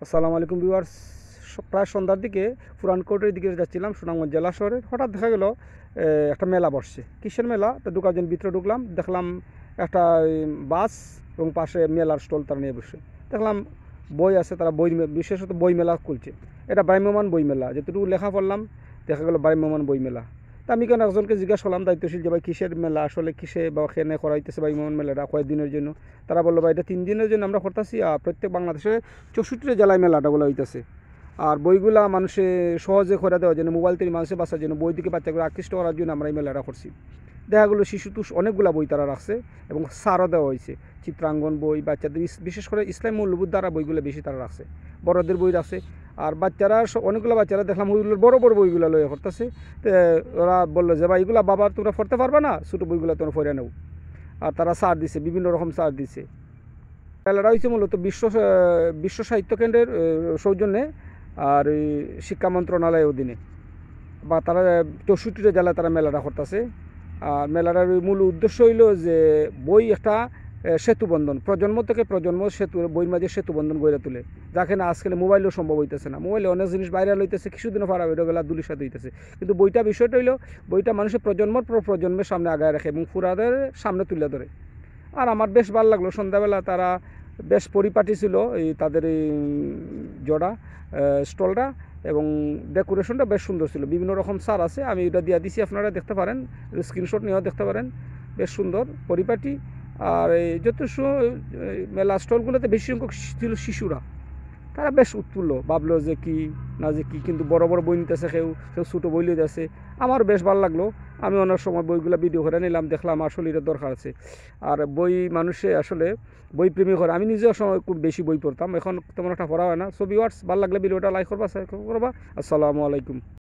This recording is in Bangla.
আসসালামু আলাইকুম ভিউয়ার্স। প্রায় সন্ধ্যার দিকে পুরানকোটের দিকে যাচ্ছিলাম, সুনামগঞ্জ জেলা শহরে। হঠাৎ দেখা গেল একটা মেলা বসছে। কিসের মেলা? তো ঢুকার ভিতরে ঢুকলাম, দেখলাম একটা বাস এবং পাশে মেলার স্টল তারা নিয়ে বসে। দেখলাম বই আছে, তারা বই, বিশেষত বই মেলা খুলছে। এটা ভ্রাম্যমান বই মেলা, যেটুকু লেখা পড়লাম দেখা গেল ভ্রাম্যমান বই মেলা। তা আমি কেন একজনকে জিজ্ঞাসা করলাম দায়িত্বশীল, যে ভাই কিসের মেলা, আসলে কিসে বা কেনে করা হইতেছে ভ্রাম্যমান মেলাটা, কয়েকদিনের জন্য? তারা বললো ভাই এটা 3 দিনের জন্য আমরা করতেছি, আর প্রত্যেক বাংলাদেশে 64 জেলায় মেলাটা বলা হইতেছে। আর বইগুলা মানুষে সহজে করে দেওয়ার জন্য, মোবাইল থেকে মানুষের বাঁচার জন্য, বই দিকে বাচ্চাগুলো আকৃষ্ট করার জন্য আমরা এই মেলাটা করছি। দেখা গেলো শিশু তো অনেকগুলো বই তারা রাখছে এবং সারও দেওয়া হয়েছে। চিত্রাঙ্গন বই, বাচ্চাদের বিশেষ করে ইসলাম মূল্যবোধ দ্বারা বইগুলো বেশি তারা রাখছে। বড়দের বই রাখছে। আর বাচ্চারা অনেকগুলো বাচ্চারা দেখলাম ওইগুলোর বড় বড় বইগুলো লইয়া করতেছে। তো ওরা বললো যে ভাই এগুলো বাবা তোমরা পড়তে পারবে না, ছোটো বইগুলো তোমরা পড়ে নেও। আর তারা ছাড় দিছে, বিভিন্ন রকম ছাড় দিছে। মেলাটা হয়েছে মূলত বিশ্ব সাহিত্য কেন্দ্রের সৌজন্যে, আর এই শিক্ষা মন্ত্রণালয়ের অধীনে, বা তারা 64টা জেলায় তারা মেলাটা করতেছে। আর মেলাটার মূল উদ্দেশ্য হইল যে বই একটা সেতু বন্ধন, প্রজন্ম থেকে প্রজন্ম সেতু, বইয়ের মাঝে সেতু বন্ধন গড়ে তোলে, যাকে না আজকাল মোবাইলও সম্ভব হইতেছে না। মোবাইলে অনেক জিনিস ভাইরাল হইতেছে, কিছুদিনও পারা হইল গেলা দুলির সাথে হইতেছে। কিন্তু বইটা বিষয়টা হইল বইটা মানুষের প্রজন্মের পর প্রজন্মের সামনে আগায় রাখে এবং পুরাদের সামনে তুলে ধরে। আর আমার বেশ ভালো লাগলো, সন্ধ্যাবেলা তারা বেশ পরিপাটি ছিল, এই তাদের এই জোড়া স্টলটা, এবং ডেকোরেশনটা বেশ সুন্দর ছিল। বিভিন্ন রকম সার আছে, আমি এটা দিয়ে দিছি, আপনারা দেখতে পারেন, স্ক্রিনশট নিয়েও দেখতে পারেন। বেশ সুন্দর পরিপাটি। আর এই যত মেলা স্টলগুলোতে বেশি সংখ্যক ছিল শিশুরা। তারা বেশ উৎফুল্ল, ভাবলো যে কি না যে কি, কিন্তু বড় বড় বই নিতেছে, কেউ কেউ ছোটো বই নিতেছে। আমার বেশ ভালো লাগলো। আমি অনেক সময় বইগুলো ভিডিও করে নিলাম, দেখলাম আসলে এটা দরকার আছে। আর বই মানুষে আসলে বই প্রেমী করে। আমি নিজেও সময় খুব বেশি বই পড়তাম, এখন তেমন একটা পড়া হয় না। সো ভিউয়ার্স, ভালো লাগলে ভিডিওটা লাইক করবা, শেয়ার করবা। আসসালামু আলাইকুম।